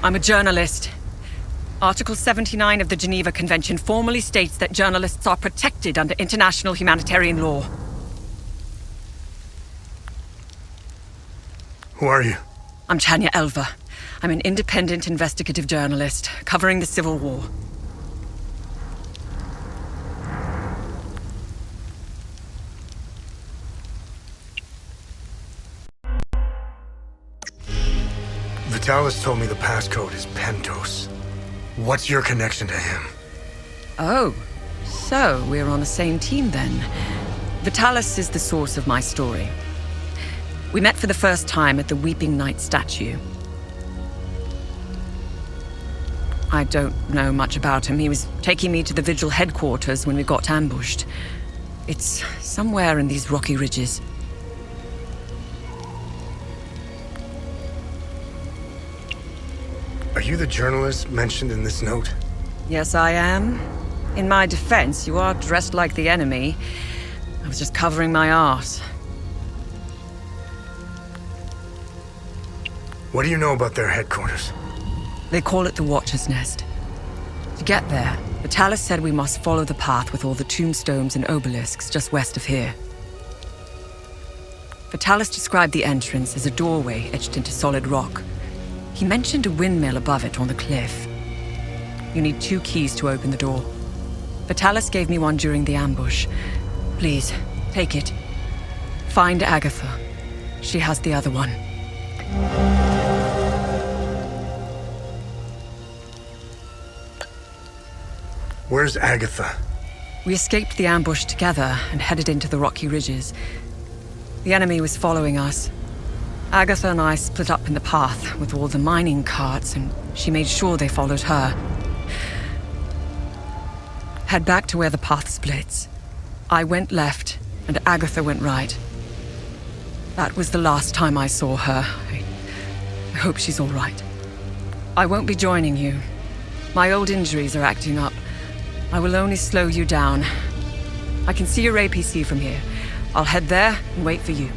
I'm a journalist. Article 79 of the Geneva Convention formally states that journalists are protected under international humanitarian law. Who are you? I'm Tanya Elva. I'm an independent investigative journalist covering the Civil War. Vitalis told me the passcode is Pentos. What's your connection to him? Oh, so we're on the same team then. Vitalis is the source of my story. We met for the first time at the Weeping Knight statue. I don't know much about him. He was taking me to the Vigil headquarters when we got ambushed. It's somewhere in these rocky ridges. Are you the journalist mentioned in this note? Yes, I am. In my defense, you are dressed like the enemy. I was just covering my arse. What do you know about their headquarters? They call it the Watcher's Nest. To get there, Vitalis said we must follow the path with all the tombstones and obelisks just west of here. Vitalis described the entrance as a doorway etched into solid rock. He mentioned a windmill above it on the cliff. You need 2 keys to open the door. Vitalis gave me one during the ambush. Please, take it. Find Agatha. She has the other one. Where's Agatha? We escaped the ambush together and headed into the rocky ridges. The enemy was following us. Agatha and I split up in the path with all the mining carts, and she made sure they followed her. Head back to where the path splits. I went left, and Agatha went right. That was the last time I saw her. I hope she's all right. I won't be joining you. My old injuries are acting up. I will only slow you down. I can see your APC from here. I'll head there and wait for you.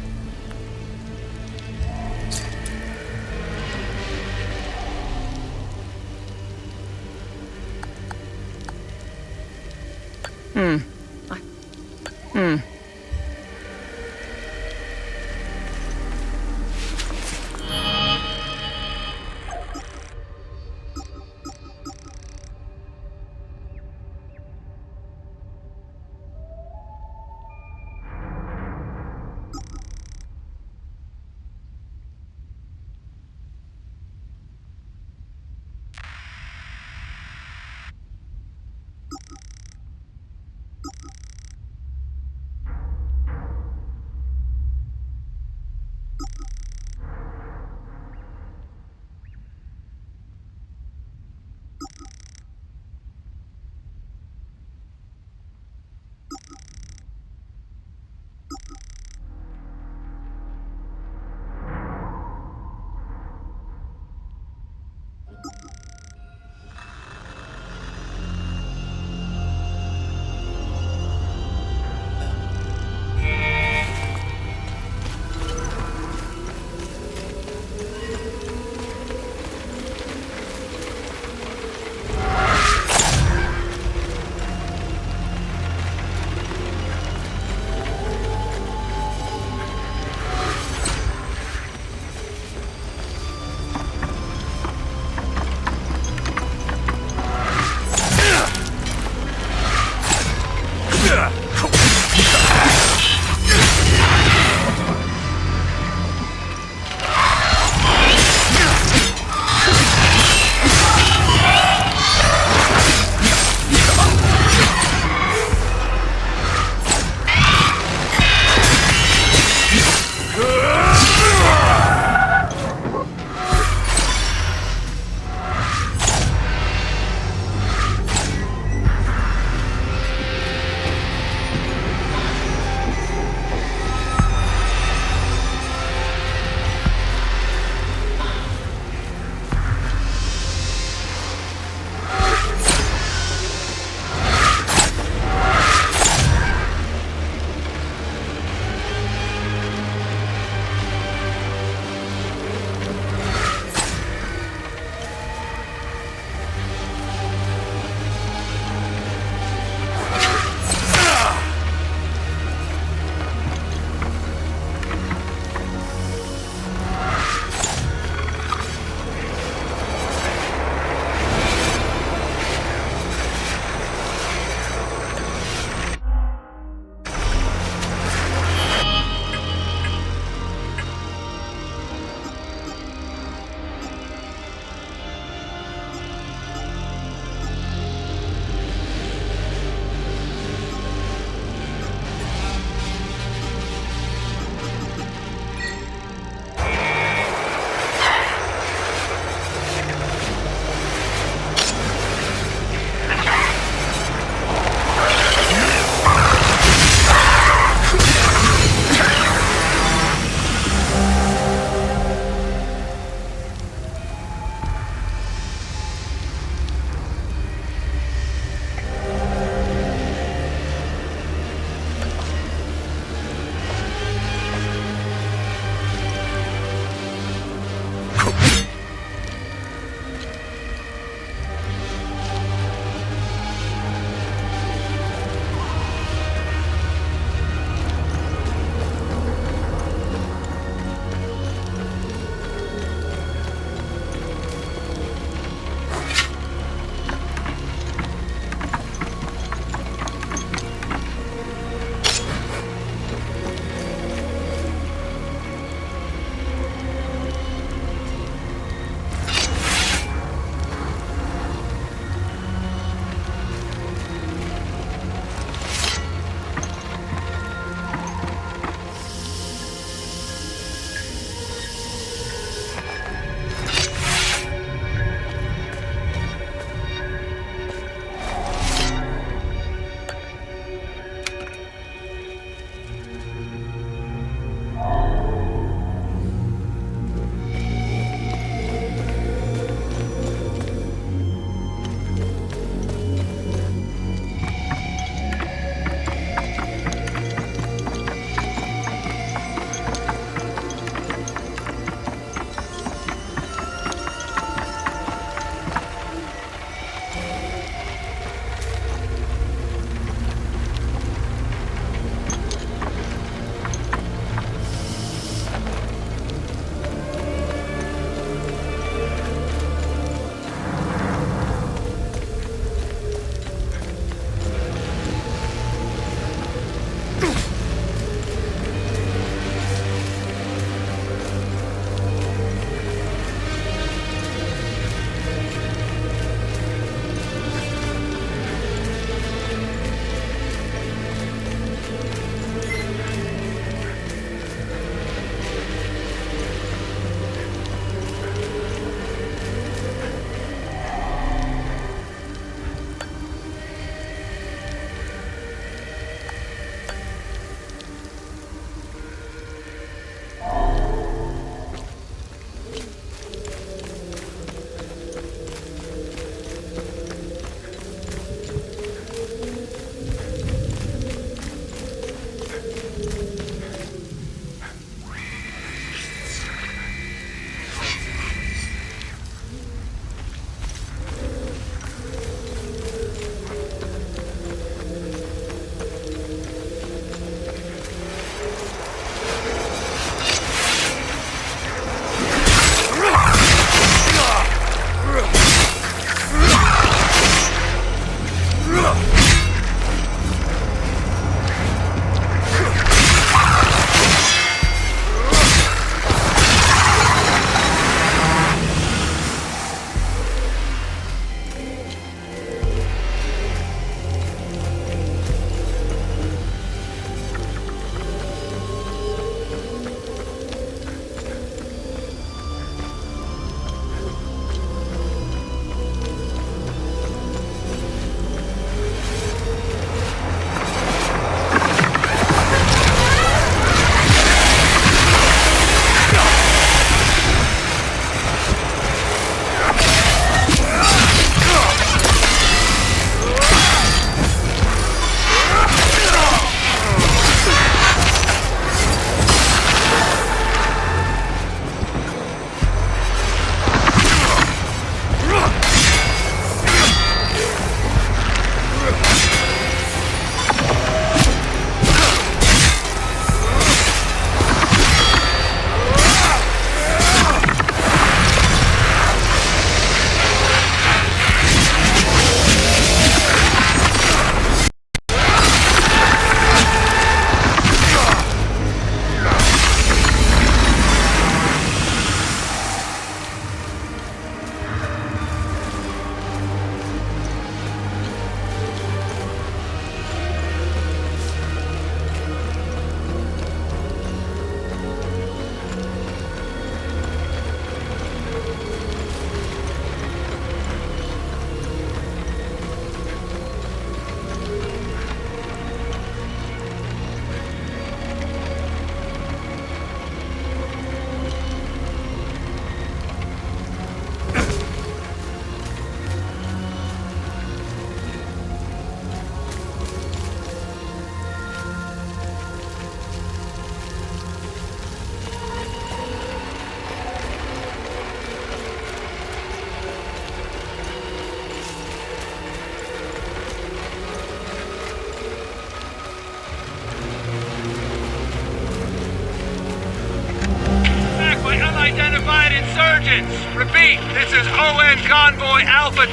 insurgents! Repeat, this is ON Convoy Alpha 2.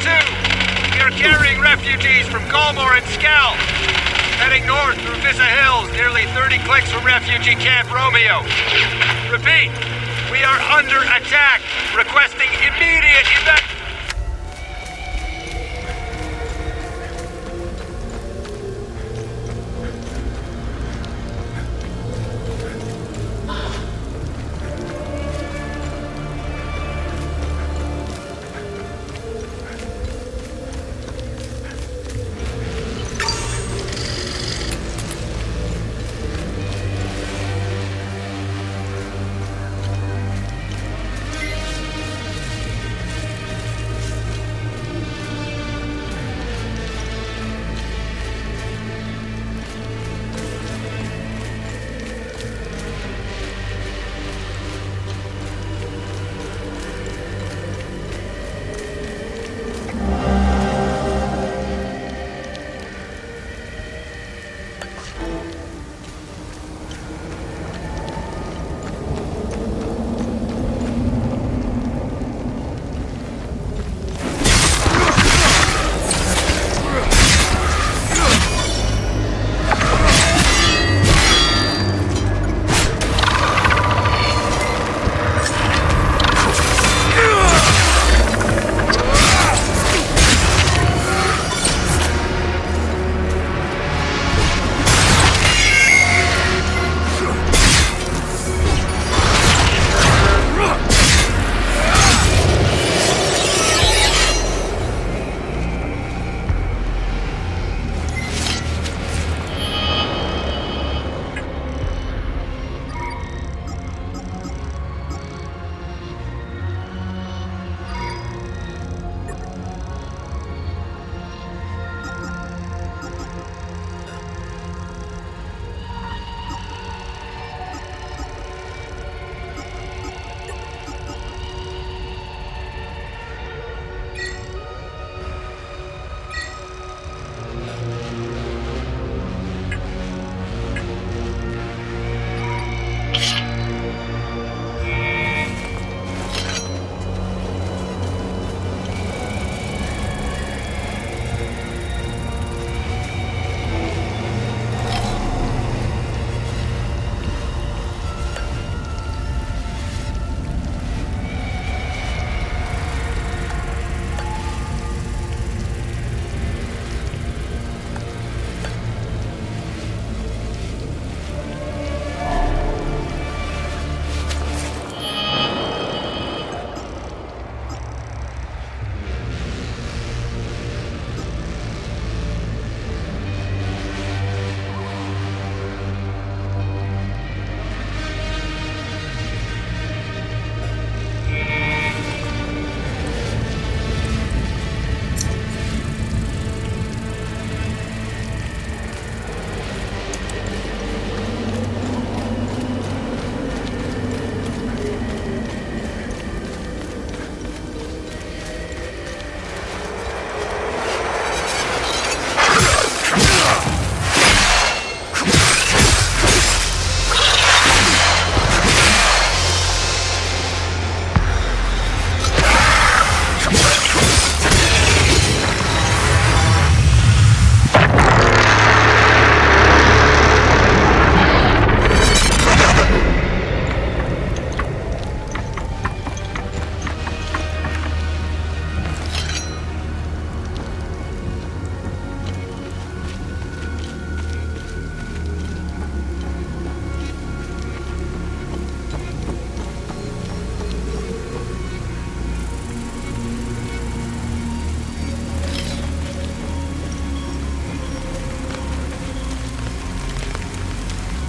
We are carrying refugees from Galmor and Scal. Heading north through Vissa Hills, nearly 30 clicks from refugee camp Romeo. Repeat, we are under attack. Requesting immediate evacuation.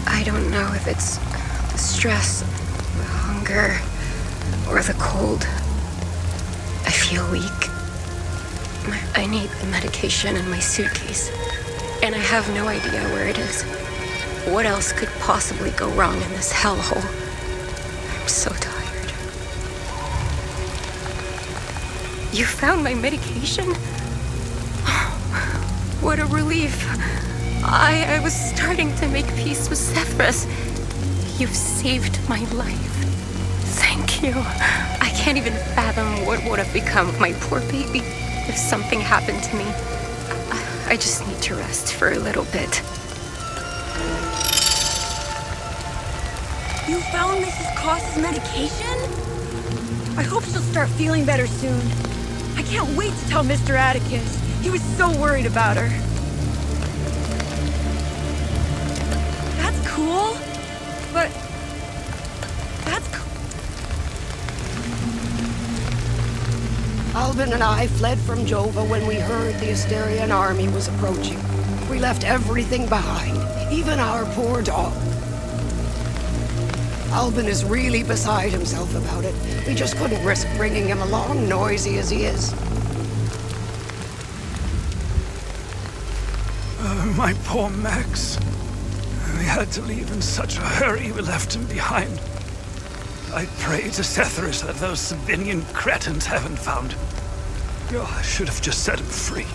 I don't know if it's the stress, the hunger, or the cold. I feel weak. I need the medication in my suitcase, and I have no idea where it is. What else could possibly go wrong in this hellhole? I'm so tired. You found my medication? Oh, what a relief. I was starting to make peace with Sethras. You've saved my life. Thank you. I can't even fathom what would have become of my poor baby if something happened to me. I just need to rest for a little bit. You found Mrs. Cross's medication? I hope she'll start feeling better soon. I can't wait to tell Mr. Atticus. He was so worried about her. That's cool. But... that's cool. Albin and I fled from Jova when we heard the Asterian army was approaching. We left everything behind, even our poor dog. Albin is really beside himself about it. We just couldn't risk bringing him along, noisy as he is. Oh, my poor Max. We had to leave in such a hurry we left him behind. I pray to Setherus that those Sabinian cretins haven't found him. Oh, I should have just set him free.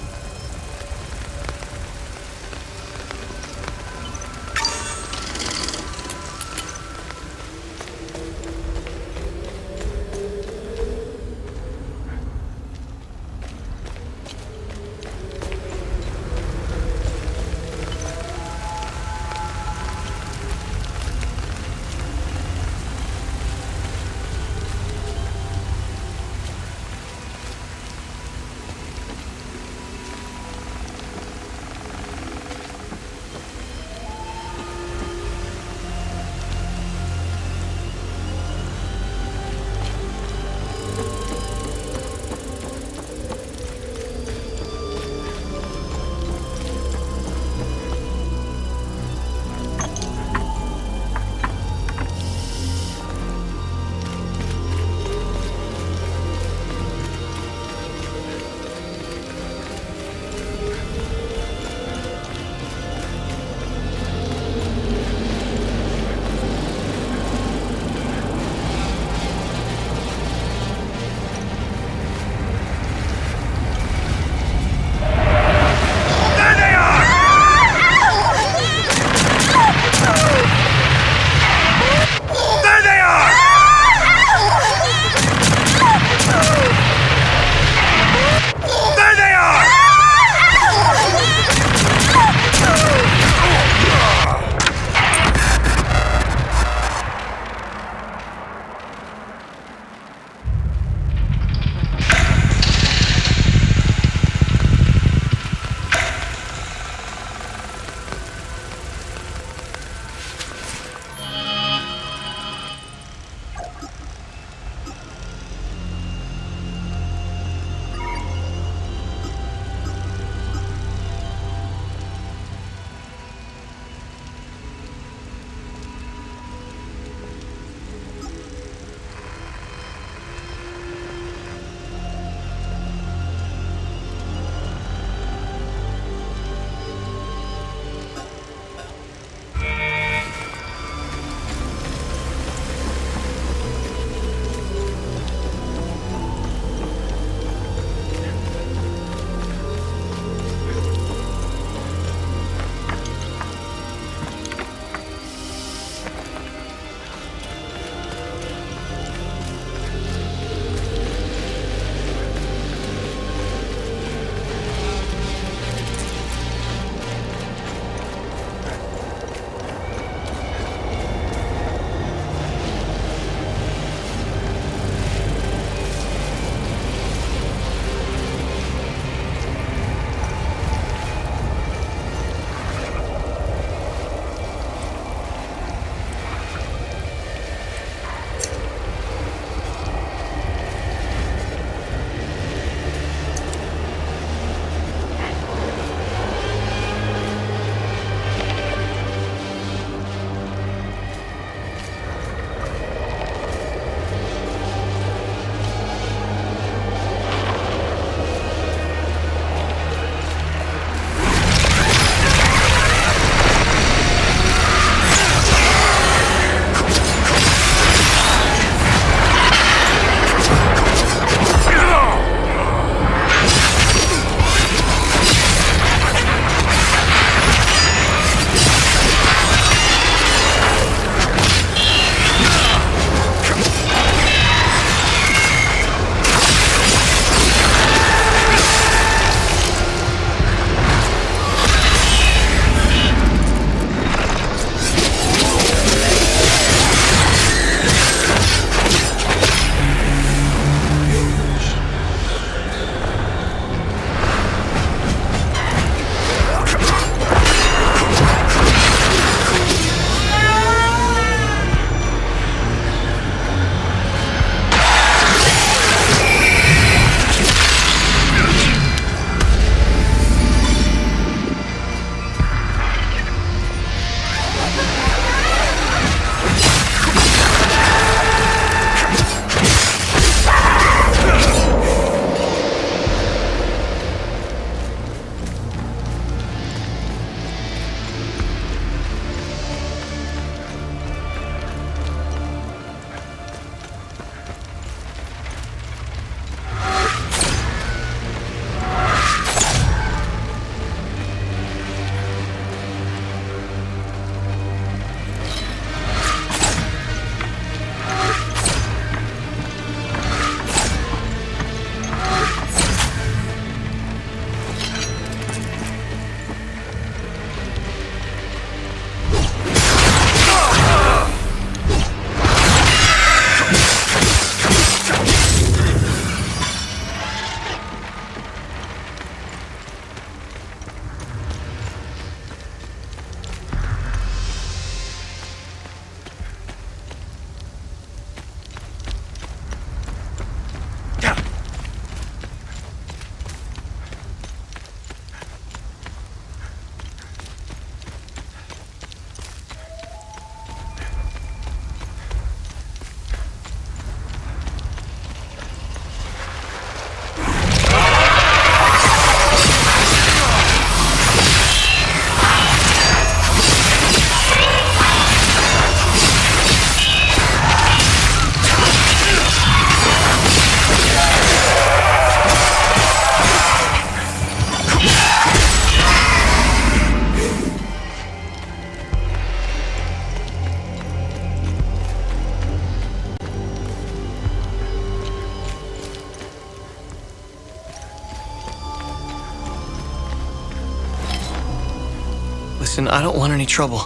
Listen, I don't want any trouble.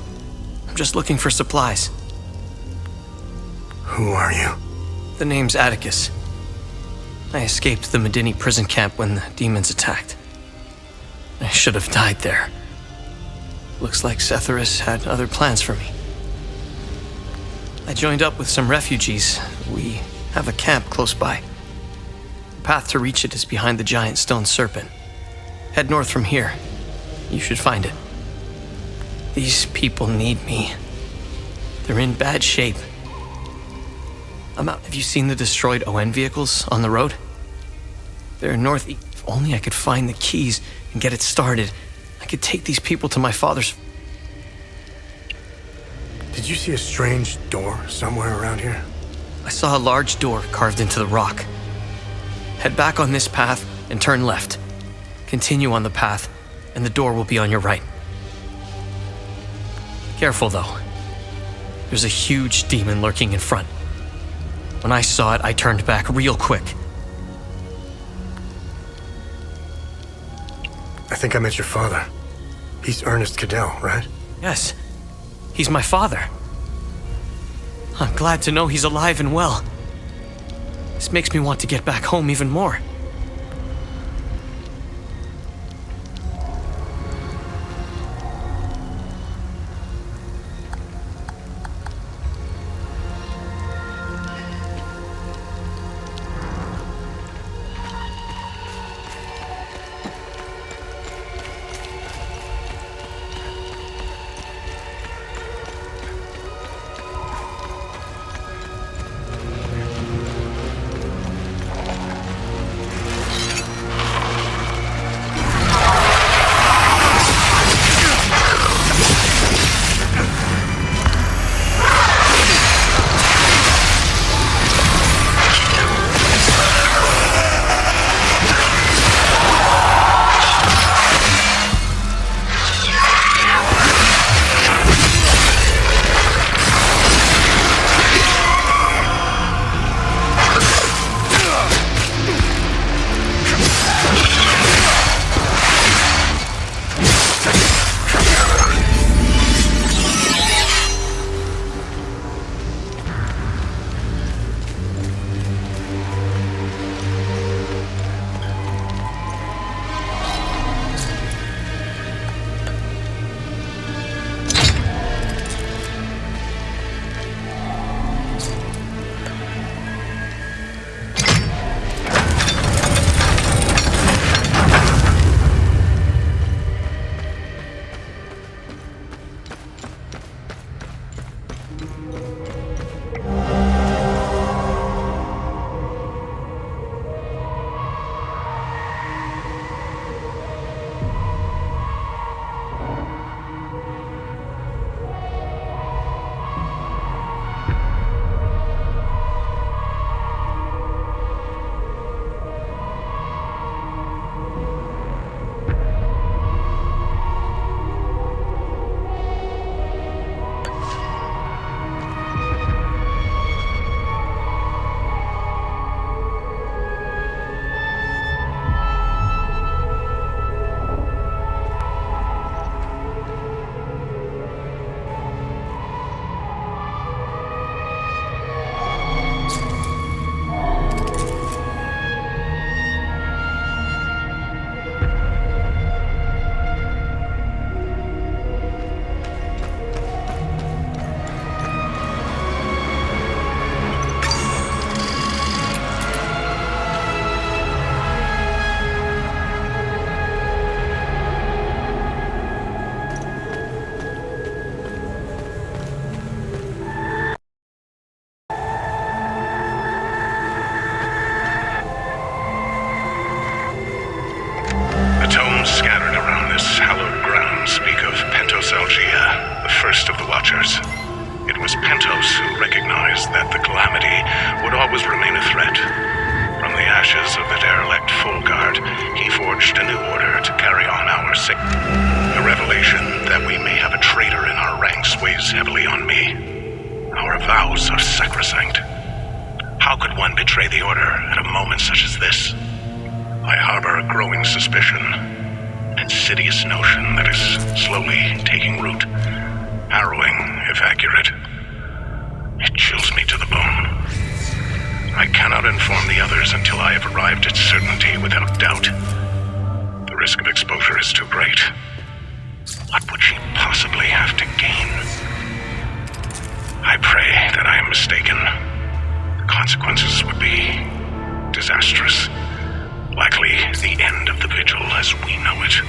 I'm just looking for supplies. Who are you? The name's Atticus. I escaped the Medini prison camp when the demons attacked. I should have died there. Looks like Setharus had other plans for me. I joined up with some refugees. We have a camp close by. The path to reach it is behind the giant stone serpent. Head north from here. You should find it. These people need me. They're in bad shape. I'm out. Have you seen the destroyed ON vehicles on the road? They're northeast. If only I could find the keys and get it started, I could take these people to my father's. Did you see a strange door somewhere around here? I saw a large door carved into the rock. Head back on this path and turn left. Continue on the path, and the door will be on your right. Careful, though. There's a huge demon lurking in front. When I saw it, I turned back real quick. I think I met your father. He's Ernest Cadell, right? Yes, he's my father. I'm glad to know he's alive and well. This makes me want to get back home even more. Scattered around this hallowed ground speak of Pentos, the first of the Watchers. It was Pentos who recognized that the calamity would always remain a threat. From the ashes of the derelict Full Guard, he forged a new order to carry on our sick. The revelation that we may have a traitor in our ranks weighs heavily on me. Our vows are sacrosanct. How could one betray the order at a moment such as this? I harbor a growing suspicion. insidious notion that is slowly taking root. Harrowing, if accurate. It chills me to the bone. I cannot inform the others until I have arrived at certainty without doubt. The risk of exposure is too great. What would she possibly have to gain? I pray that I am mistaken. The consequences would be disastrous. Likely the end of the vigil as we know it.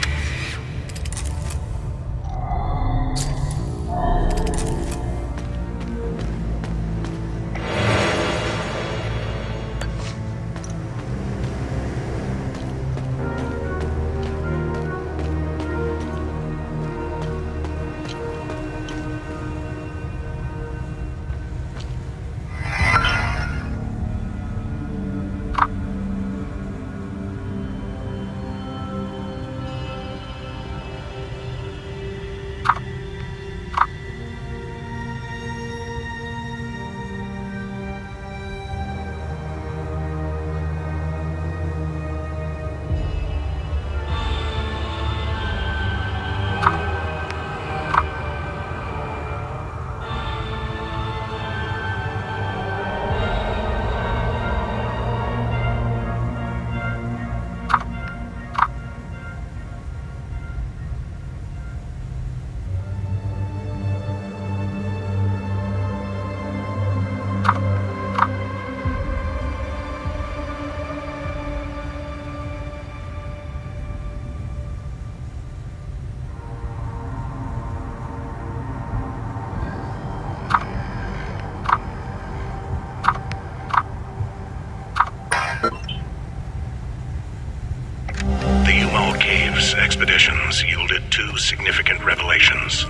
Expeditions yielded two significant revelations.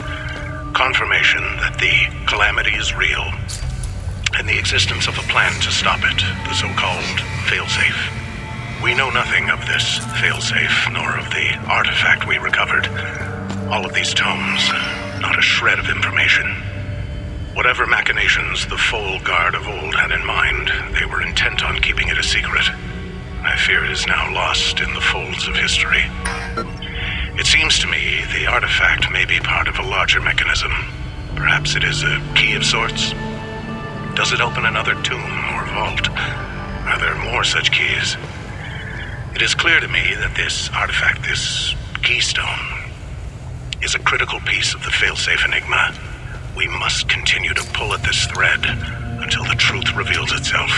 Confirmation that the calamity is real, and the existence of a plan to stop it, the so-called failsafe. We know nothing of this failsafe, nor of the artifact we recovered. All of these tomes, not a shred of information. Whatever machinations the Foal Guard of old had in mind, they were intent on keeping it a secret. I fear it is now lost in the folds of history. It seems to me the artifact may be part of a larger mechanism. Perhaps it is a key of sorts. Does it open another tomb or vault? Are there more such keys? It is clear to me that this artifact, this keystone, is a critical piece of the failsafe enigma. We must continue to pull at this thread until the truth reveals itself.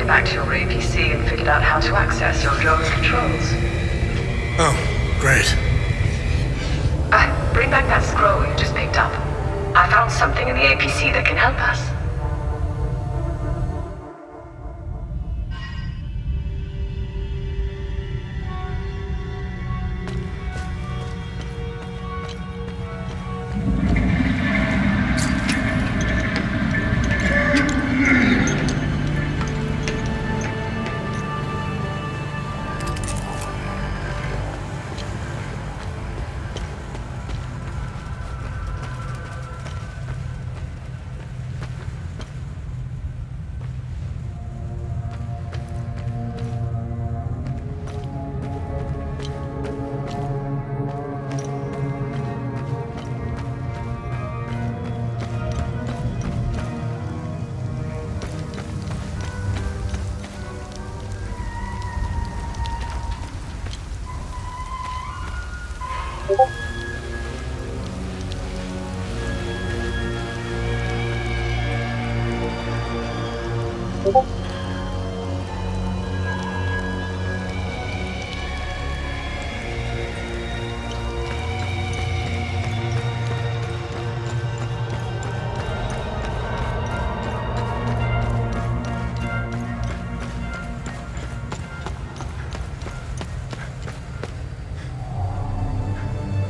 back to your APC and figured out how to access your drone's controls. Oh, great. Bring back that scroll you just picked up. I found something in the APC that can help us.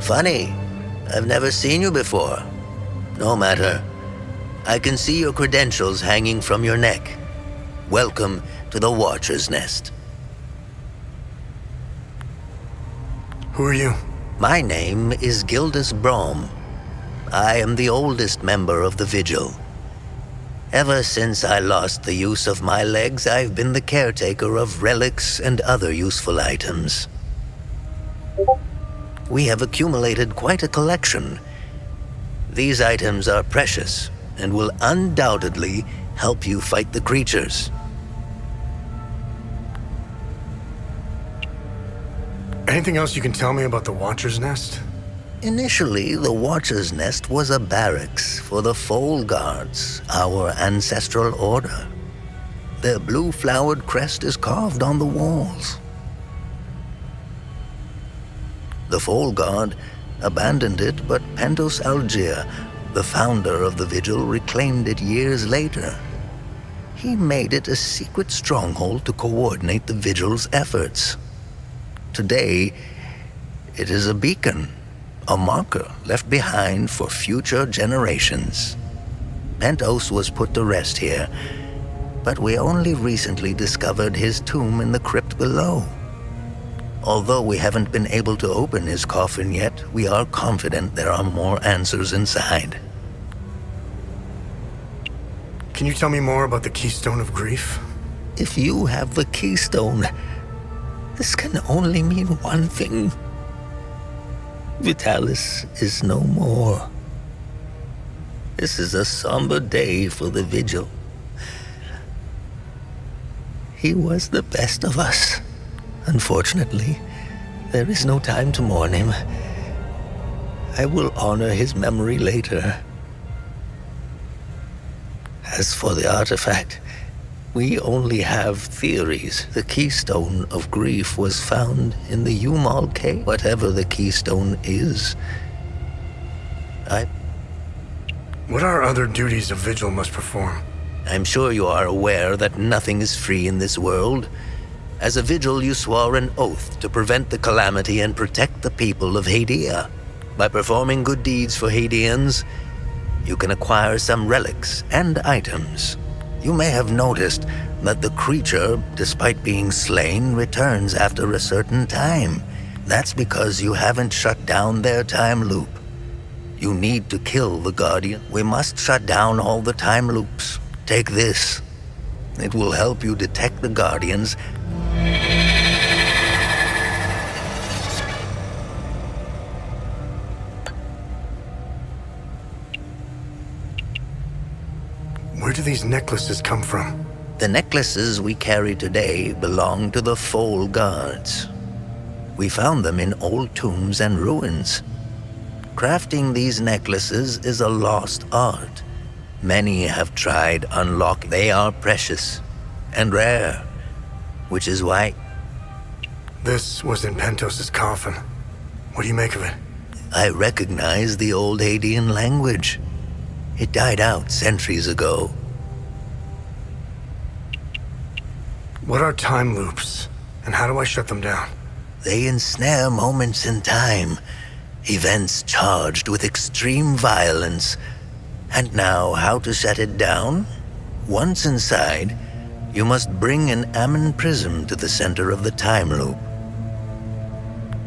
Funny. I've never seen you before. No matter. I can see your credentials hanging from your neck. Welcome to the Watcher's Nest. Who are you? My name is Gildas Brom. I am the oldest member of the Vigil. Ever since I lost the use of my legs, I've been the caretaker of relics and other useful items. We have accumulated quite a collection. These items are precious and will undoubtedly help you fight the creatures. Anything else you can tell me about the Watcher's Nest? Initially, the Watcher's Nest was a barracks for the Foal Guards, our ancestral order. Their blue-flowered crest is carved on the walls. The Foal Guard abandoned it, but Pentos Algier, the founder of the Vigil, reclaimed it years later. He made it a secret stronghold to coordinate the Vigil's efforts. Today, it is a beacon, a marker left behind for future generations. Pentos was put to rest here, but we only recently discovered his tomb in the crypt below. Although we haven't been able to open his coffin yet, we are confident there are more answers inside. Can you tell me more about the Keystone of Grief? If you have the Keystone, this can only mean one thing. Vitalis is no more. This is a somber day for the Vigil. He was the best of us. Unfortunately, there is no time to mourn him. I will honor his memory later. As for the artifact, we only have theories. The Keystone of Grief was found in the Umal Cave. Whatever the Keystone is, What are other duties a Vigil must perform? I'm sure you are aware that nothing is free in this world. As a Vigil, you swore an oath to prevent the calamity and protect the people of Hadia. By performing good deeds for Hadians, you can acquire some relics and items. You may have noticed that the creature, despite being slain, returns after a certain time. That's because you haven't shut down their time loop. You need to kill the Guardian. We must shut down all the time loops. Take this. It will help you detect the Guardians. Where do these necklaces come from? The necklaces we carry today belong to the Foal Guards. We found them in old tombs and ruins. Crafting these necklaces is a lost art. Many have tried unlock. They are precious and rare, which is why This was in Pentos' coffin. What do you make of it? I recognize the old Hadean language. It died out centuries ago. What are time loops, and how do I shut them down? They ensnare moments in time, events charged with extreme violence. And now, how to shut it down? Once inside, you must bring an Ammon prism to the center of the time loop.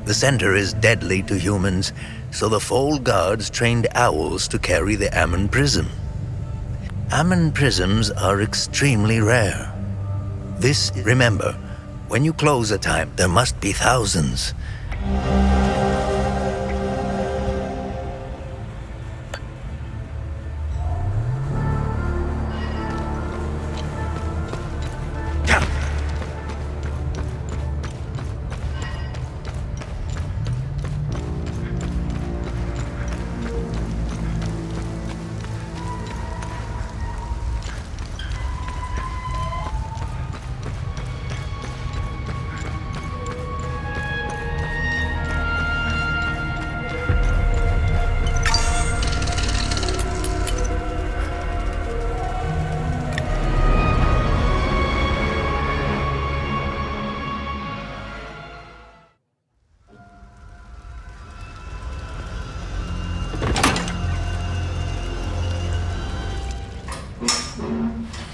The center is deadly to humans, so the Fold Guards trained owls to carry the Ammon prism. Ammon prisms are extremely rare. This, remember, when you close a time, there must be thousands.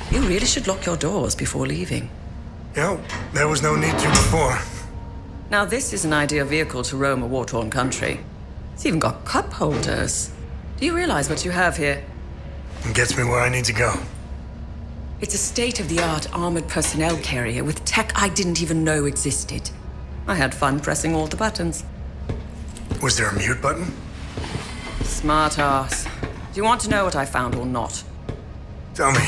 You really should lock your doors before leaving. Yeah, there was no need to before. Now this is an ideal vehicle to roam a war-torn country. It's even got cup holders. Do you realize what you have here? It gets me where I need to go. It's a state-of-the-art armored personnel carrier with tech I didn't even know existed. I had fun pressing all the buttons. Was there a mute button? Smart ass. Do you want to know what I found or not? Tell me.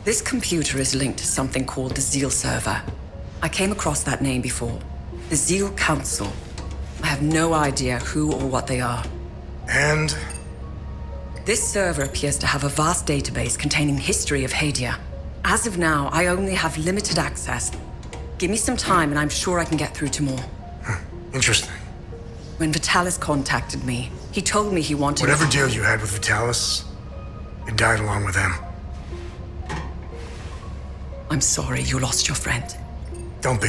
This computer is linked to something called the Zeal server. I came across that name before. The Zeal Council. I have no idea who or what they are. And? This server appears to have a vast database containing history of Hadia. As of now, I only have limited access. Give me some time and I'm sure I can get through to more. Interesting. When Vitalis contacted me, he told me he wanted... Whatever deal you had with Vitalis, it died along with him. I'm sorry you lost your friend. Don't be.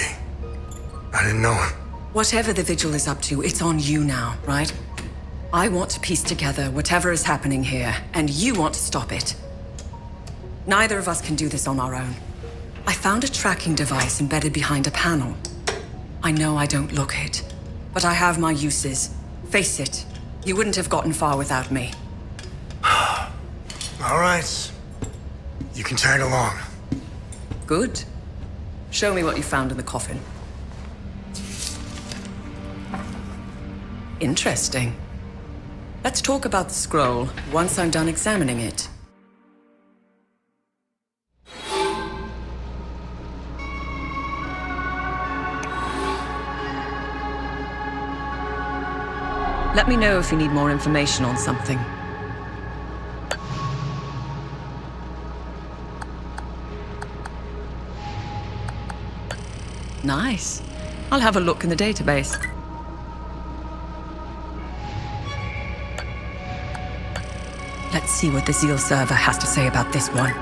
I didn't know him. Whatever the Vigil is up to, it's on you now, right? I want to piece together whatever is happening here, and you want to stop it. Neither of us can do this on our own. I found a tracking device embedded behind a panel. I know I don't look it, but I have my uses. Face it, you wouldn't have gotten far without me. All right. You can tag along. Good. Show me what you found in the coffin. Interesting. Let's talk about the scroll once I'm done examining it. Let me know if you need more information on something. Nice. I'll have a look in the database. Let's see what the Zeal server has to say about this one.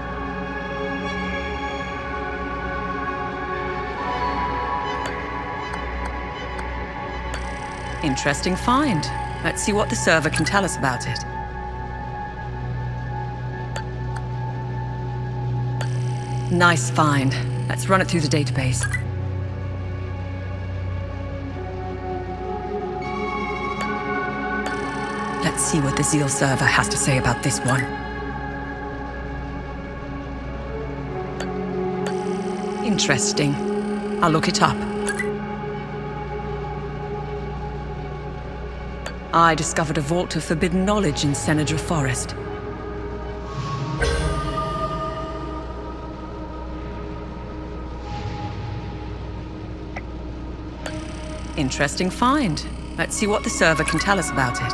Interesting find. Let's see what the server can tell us about it. Nice find. Let's run it through the database. Let's see what the Zeal server has to say about this one. Interesting. I'll look it up. I discovered a vault of forbidden knowledge in Senedra Forest. Interesting find. Let's see what the server can tell us about it.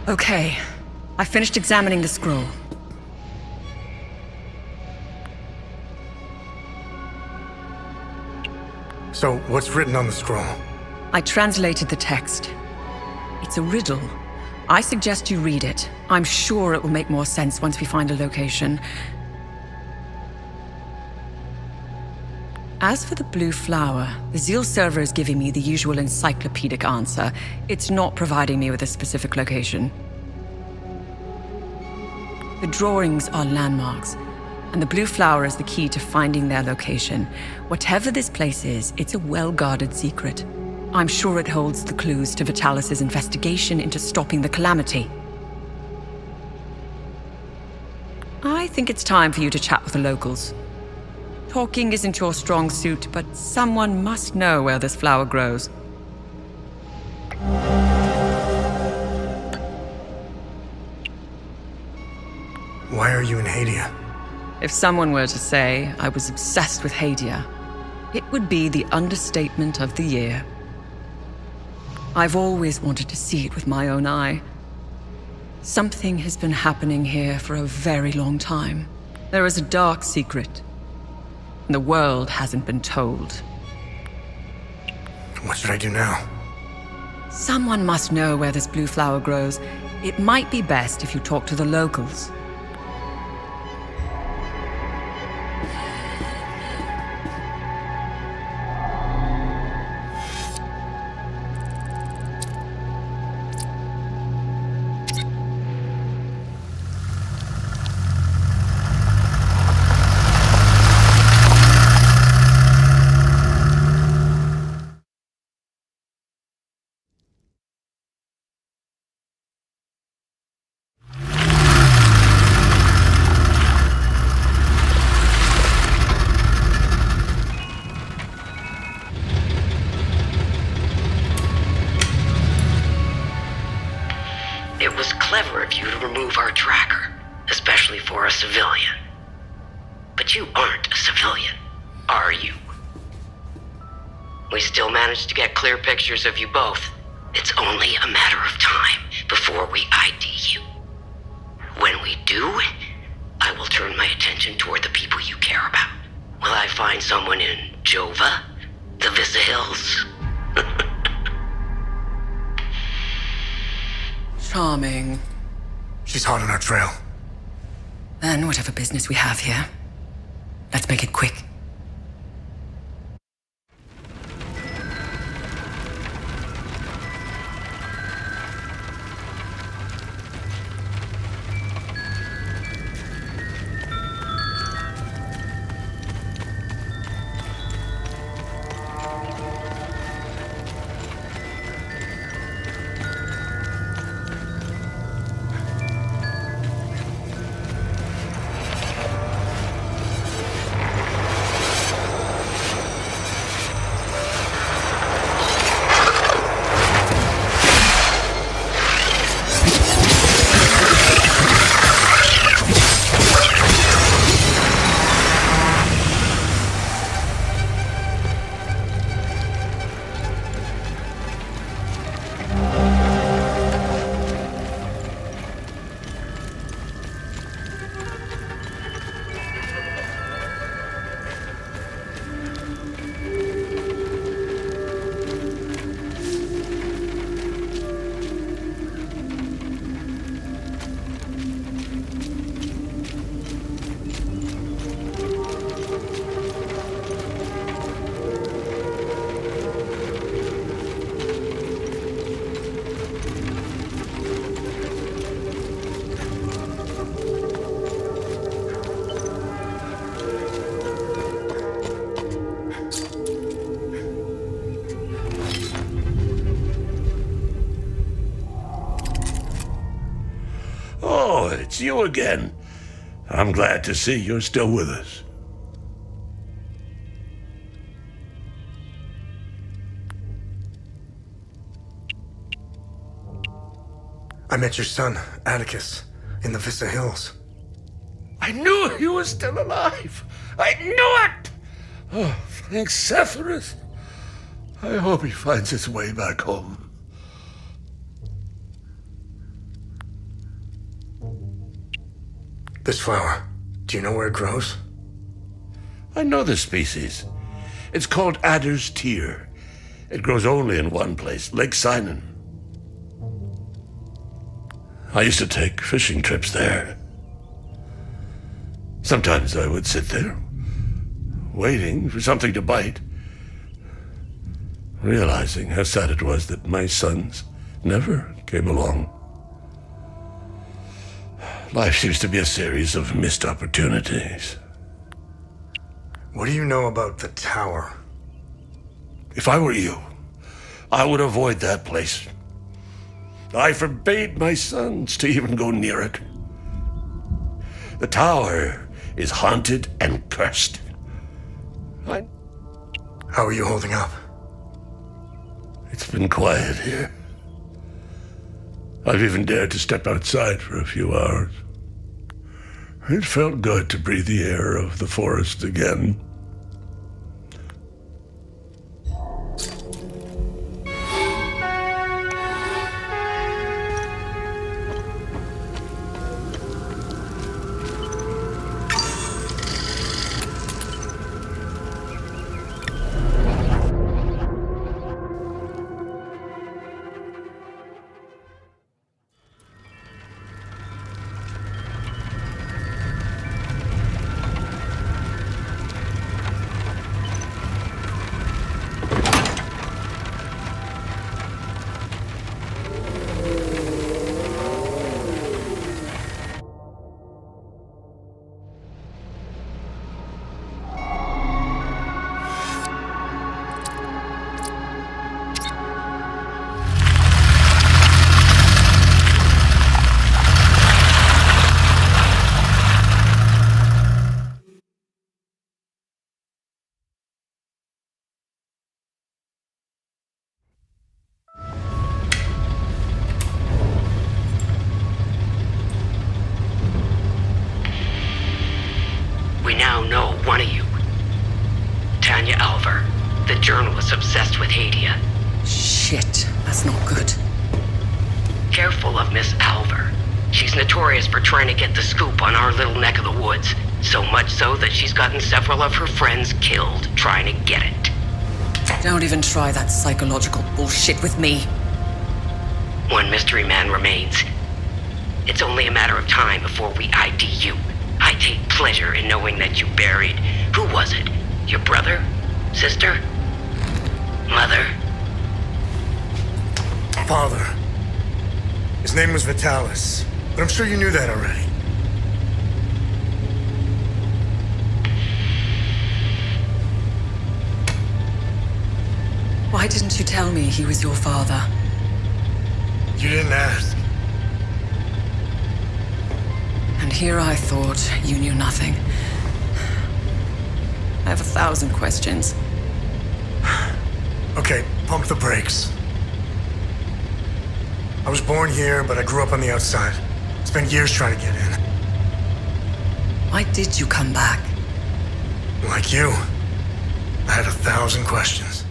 Okay, I finished examining the scroll. So, what's written on the scroll? I translated the text. It's a riddle. I suggest you read it. I'm sure it will make more sense once we find a location. As for the blue flower, the Zeal server is giving me the usual encyclopedic answer. It's not providing me with a specific location. The drawings are landmarks, and the blue flower is the key to finding their location. Whatever this place is, it's a well-guarded secret. I'm sure it holds the clues to Vitalis' investigation into stopping the calamity. I think it's time for you to chat with the locals. Talking isn't your strong suit, but someone must know where this flower grows. Why are you in Hadia? If someone were to say I was obsessed with Hadia, it would be the understatement of the year. I've always wanted to see it with my own eye. Something has been happening here for a very long time. There is a dark secret. The world hasn't been told. What should I do now? Someone must know where this blue flower grows. It might be best if you talk to the locals. It was clever of you to remove our tracker, especially for a civilian. But you aren't a civilian, are you? We still managed to get clear pictures of you both. It's only a matter of time before we ID you. When we do, I will turn my attention toward the people you care about. Will I find someone in Jova? The Visa Hills? Charming. She's hot on our trail. Then whatever business we have here, let's make it quick. Oh, it's you again. I'm glad to see you're still with us. I met your son, Atticus, in the Visa Hills. I knew he was still alive. I knew it! Oh, thanks, Sephiroth. I hope he finds his way back home. This flower, do you know where it grows? I know the species. It's called adder's tear. It grows only in one place, Lake Sinan. I used to take fishing trips there. Sometimes I would sit there, waiting for something to bite, realizing how sad it was that my sons never came along. Life seems to be a series of missed opportunities. What do you know about the tower? If I were you, I would avoid that place. I forbade my sons to even go near it. The tower is haunted and cursed. How are you holding up? It's been quiet here. I've even dared to step outside for a few hours. It felt good to breathe the air of the forest again. Obsessed with Hadia. Shit, that's not good. Careful of Miss Alver. She's notorious for trying to get the scoop on our little neck of the woods. So much so that she's gotten several of her friends killed trying to get it. Don't even try that psychological bullshit with me. One mystery man remains. It's only a matter of time before we ID you. I take pleasure in knowing that you buried... Who was it? Your brother? Sister? Mother? Father. His name was Vitalis, but I'm sure you knew that already. Why didn't you tell me he was your father? You didn't ask. And here I thought you knew nothing. I have 1,000 questions. Okay, pump the brakes. I was born here, but I grew up on the outside. Spent years trying to get in. Why did you come back? Like you, I had 1,000 questions.